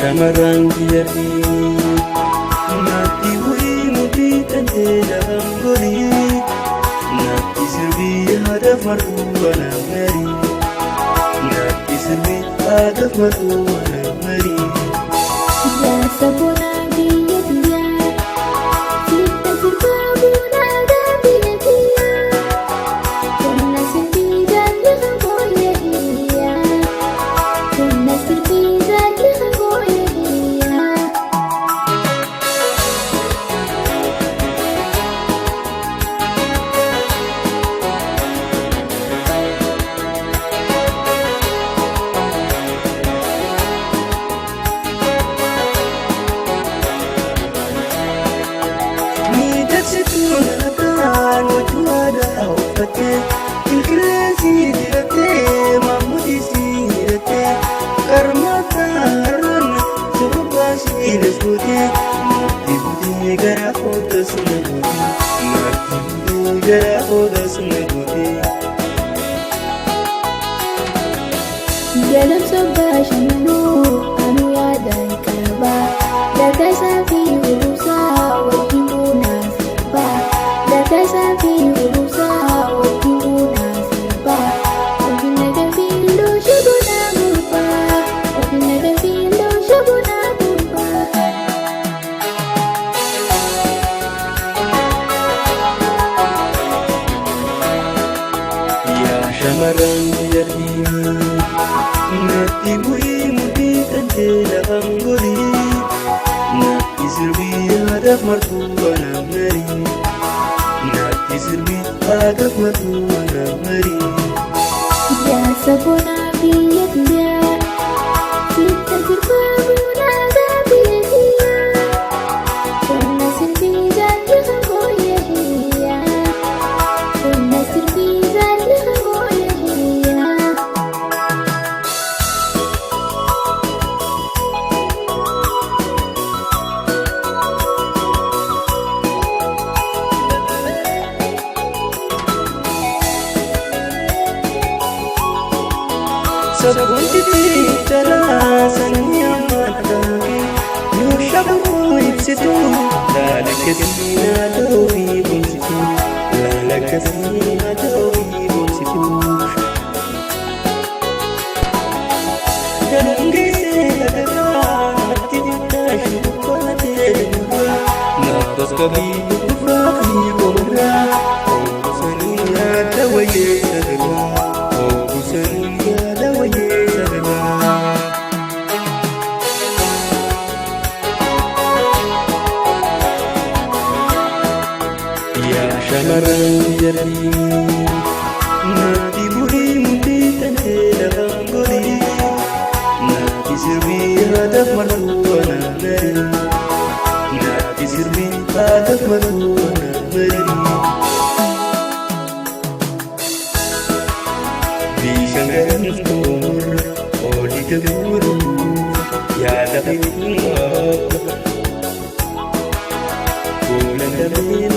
shamarran biyyattii naatti bu'ii mudhii dhandheedha hangolii naatti sirbii haadhaaf martuu wanaaf marii naatti sirbii haadhaaf martuu wanaaf marii. Yaa sabboonaa biyya biyyaa sitta sirbaa buunaa gaa biyya biyyaa humna sirbii jaalli hangooyya biyyaa humna sirbii jaalli hangooyya biyyaa. Ilkileensi hidhattee maamudiisi hidhattee qarmaataarran sirbaashii dasgootee naatti butee gara fooda suna gootee naatti butee gara fooda suna gootee. Galamsa baashanuu anu yaadaan qaba daldaasaa fi urusaa wajjin buunaa sirba daldaasaa fi urusaa wajjin buunaa sirba ofinna galbiilloo shagonaa gurbaa ofinna galbiilloo shagonaa gurbaa. Yaa shamarran biyyattii naatti bu'ii mudhii dhandheedha hangolii naatti sirbii haadhaaf martuu wanaaf marii naatti sirbii haadhaaf martuu wanaaf marii. Yaa sabboonaa biyya biyyaa sitta sirbaa buunaa gaa biyya biyyaa humna sirbii jaalli hangooyya biyyaa humna sirbii jaalli hangooyya biyyaa. Sabboonti jaraa sanyii ammaataake yoo shaboo ibsitu laalakkasii naada'uu fi boonsitu laalakkasii naada'uu fi boonsitu. Galangeessee lagarraa natti fiddaa shubbaatee duraa naaf tasgabbii gurguraa fi booraa oogusanii yaada wayyee sagaraa oogusanii yaada wayyee sagaraa. Yaa shamarran biyyattii naatti bu'ii mudhii dhandheedha hangolii naatti sirbii haadhaaf martuu wanaaf marii naatti sirbii haadhaaf martuu wanaaf marii. Bishaan garamtuurra olii gabuuruuf yaada fayyummaa goona damee